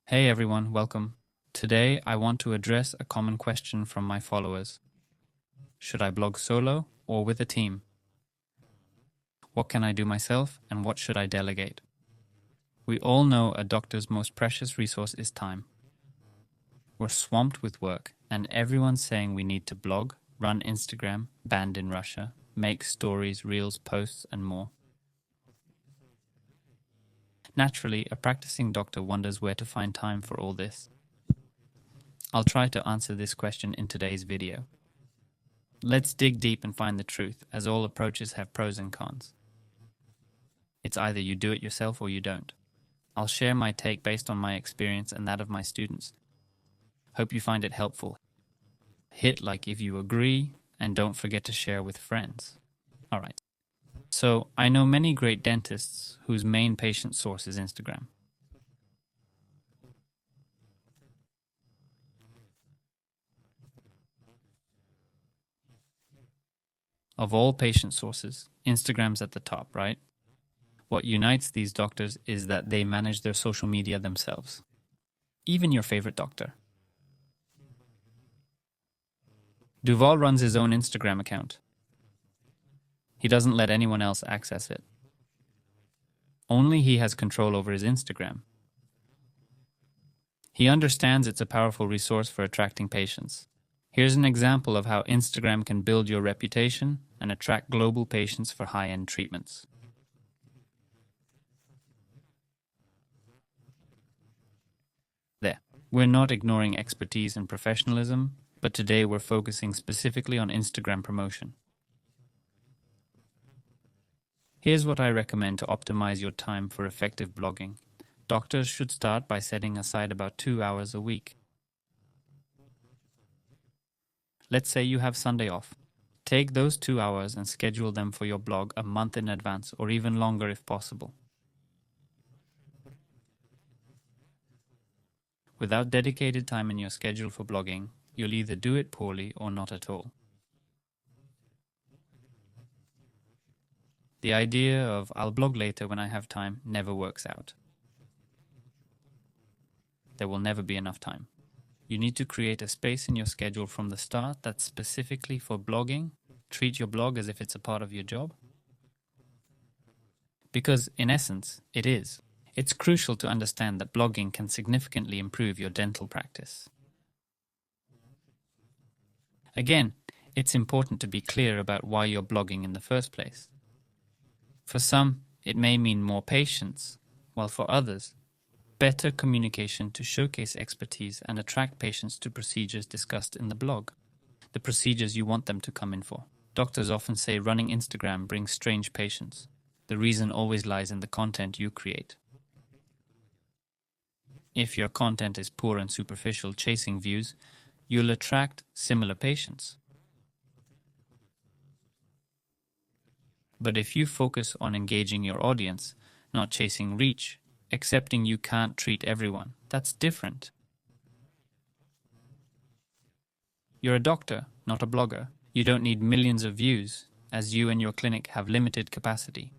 Hey everyone, welcome. Today I want to address a common question from my followers. Should I blog solo or with a team? What can I do myself and what should I delegate? We all know a doctor's most precious resource is time. We're swamped with work and everyone's saying we need to blog, run Instagram, banned in Russia, make stories, reels, posts and more. Naturally, a practicing doctor wonders where to find time for all this. I'll try to answer this question in today's video. Let's dig deep and find the truth, as all approaches have pros and cons. It's either you do it yourself or you don't. I'll share my take based on my experience and that of my students. Hope you find it helpful. Hit like if you agree, and don't forget to share with friends. Alright. So, I know many great dentists whose main patient source is Instagram. Of all patient sources, Instagram's at the top, right? What unites these doctors is that they manage their social media themselves. Even your favorite doctor. Duval runs his own Instagram account. He doesn't let anyone else access it. Only he has control over his Instagram. He understands it's a powerful resource for attracting patients. Here's an example of how Instagram can build your reputation and attract global patients for high-end treatments. There. We're not ignoring expertise and professionalism, but today we're focusing specifically on Instagram promotion. Here's what I recommend to optimize your time for effective blogging. Doctors should start by setting aside about 2 hours a week. Let's say you have Sunday off. Take those 2 hours and schedule them for your blog a month in advance or even longer if possible. Without dedicated time in your schedule for blogging, you'll either do it poorly or not at all. The idea of I'll blog later when I have time never works out. There will never be enough time. You need to create a space in your schedule from the start that's specifically for blogging. Treat your blog as if it's a part of your job. Because, in essence, it is. It's crucial to understand that blogging can significantly improve your dental practice. Again, it's important to be clear about why you're blogging in the first place. For some, it may mean more patients, while for others, better communication to showcase expertise and attract patients to procedures discussed in the blog, the procedures you want them to come in for. Doctors often say running Instagram brings strange patients. The reason always lies in the content you create. If your content is poor and superficial, chasing views, you'll attract similar patients. But if you focus on engaging your audience, not chasing reach, accepting you can't treat everyone, that's different. You're a doctor, not a blogger. You don't need millions of views, as you and your clinic have limited capacity.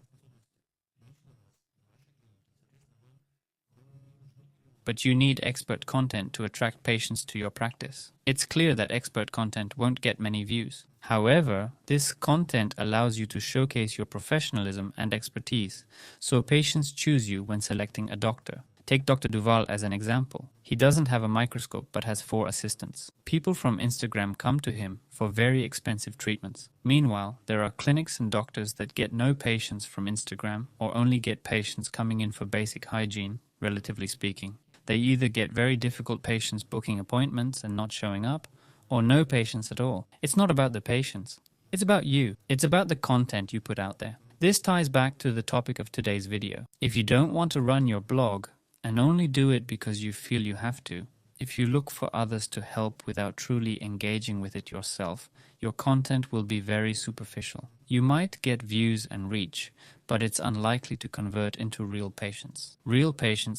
But you need expert content to attract patients to your practice. It's clear that expert content won't get many views. However, this content allows you to showcase your professionalism and expertise, so patients choose you when selecting a doctor. Take Dr. Duval as an example. He doesn't have a microscope but has 4 assistants. People from Instagram come to him for very expensive treatments. Meanwhile, there are clinics and doctors that get no patients from Instagram or only get patients coming in for basic hygiene, relatively speaking. They either get very difficult patients booking appointments and not showing up, or no patients at all. It's not about the patients. It's about you. It's about the content you put out there. This ties back to the topic of today's video. If you don't want to run your blog, and only do it because you feel you have to, if you look for others to help without truly engaging with it yourself, your content will be very superficial. You might get views and reach, but it's unlikely to convert into real patients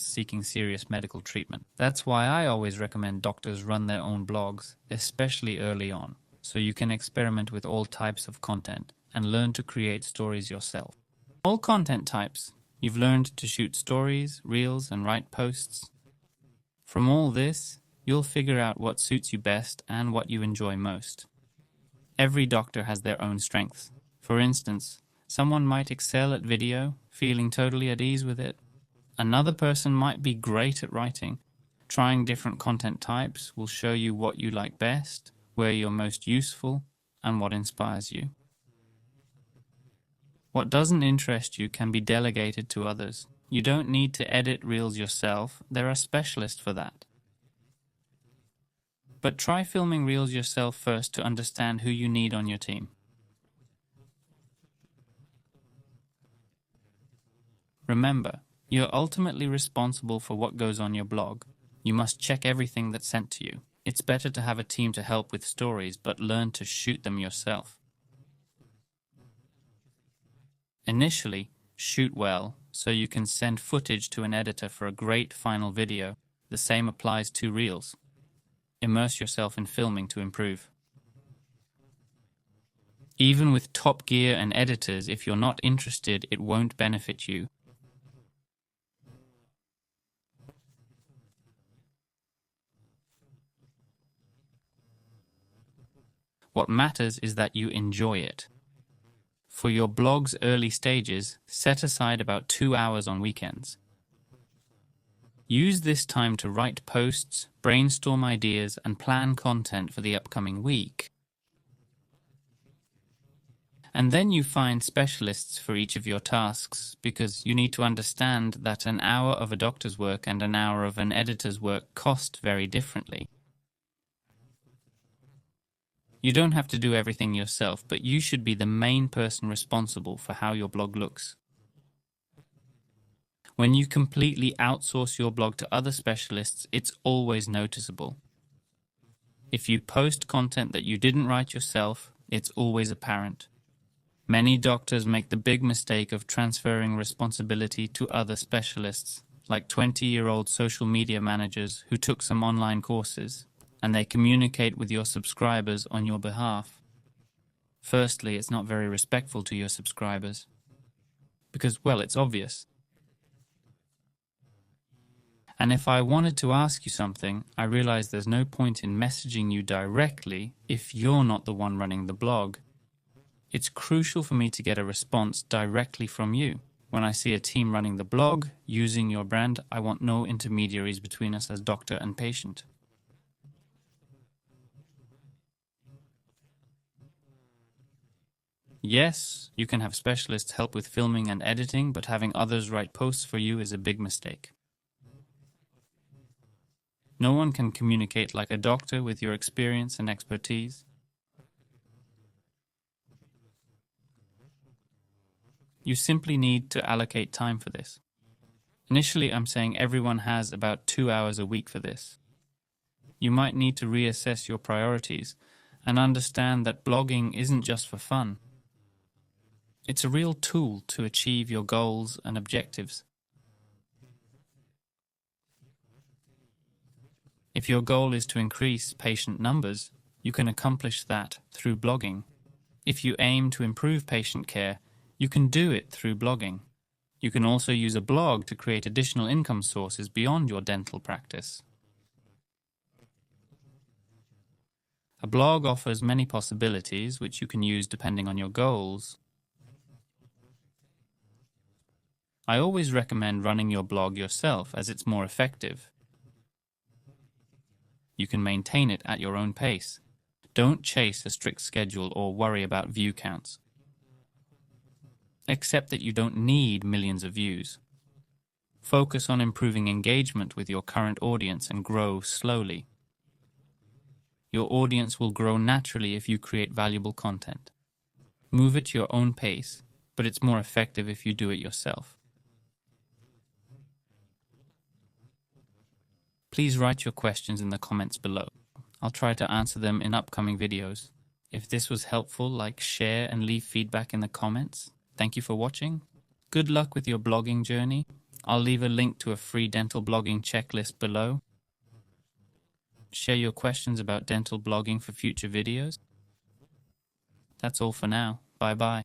seeking serious medical treatment. That's why I always recommend doctors run their own blogs, especially early on, so you can experiment with all types of content and learn to create stories yourself. All content types. You've learned to shoot stories, reels, and write posts. From all this, you'll figure out what suits you best and what you enjoy most. Every doctor has their own strengths. For instance, someone might excel at video, feeling totally at ease with it. Another person might be great at writing. Trying different content types will show you what you like best, where you're most useful, and what inspires you. What doesn't interest you can be delegated to others. You don't need to edit reels yourself, there are specialists for that. But try filming reels yourself first to understand who you need on your team. Remember, you're ultimately responsible for what goes on your blog. You must check everything that's sent to you. It's better to have a team to help with stories, but learn to shoot them yourself. Initially, shoot well, so you can send footage to an editor for a great final video. The same applies to reels. Immerse yourself in filming to improve. Even with top gear and editors, if you're not interested, it won't benefit you. What matters is that you enjoy it. For your blog's early stages, set aside about 2 hours on weekends. Use this time to write posts, brainstorm ideas, and plan content for the upcoming week. And then you find specialists for each of your tasks, because you need to understand that an hour of a doctor's work and an hour of an editor's work cost very differently. You don't have to do everything yourself, but you should be the main person responsible for how your blog looks. When you completely outsource your blog to other specialists, it's always noticeable. If you post content that you didn't write yourself, it's always apparent. Many doctors make the big mistake of transferring responsibility to other specialists, like 20-year-old social media managers who took some online courses, and they communicate with your subscribers on your behalf. Firstly, it's not very respectful to your subscribers, because, well, it's obvious. And if I wanted to ask you something, I realize there's no point in messaging you directly if you're not the one running the blog. It's crucial for me to get a response directly from you. When I see a team running the blog, using your brand, I want no intermediaries between us as doctor and patient. Yes, you can have specialists help with filming and editing, but having others write posts for you is a big mistake. No one can communicate like a doctor with your experience and expertise. You simply need to allocate time for this. Initially, I'm saying everyone has about 2 hours a week for this. You might need to reassess your priorities and understand that blogging isn't just for fun. It's a real tool to achieve your goals and objectives. If your goal is to increase patient numbers, you can accomplish that through blogging. If you aim to improve patient care, you can do it through blogging. You can also use a blog to create additional income sources beyond your dental practice. A blog offers many possibilities which you can use depending on your goals. I always recommend running your blog yourself as it's more effective. You can maintain it at your own pace. Don't chase a strict schedule or worry about view counts. Accept that you don't need millions of views. Focus on improving engagement with your current audience and grow slowly. Your audience will grow naturally if you create valuable content. Move at your own pace, but it's more effective if you do it yourself. Please write your questions in the comments below. I'll try to answer them in upcoming videos. If this was helpful, like, share, and leave feedback in the comments. Thank you for watching. Good luck with your blogging journey. I'll leave a link to a free dental blogging checklist below. Share your questions about dental blogging for future videos. That's all for now. Bye-bye.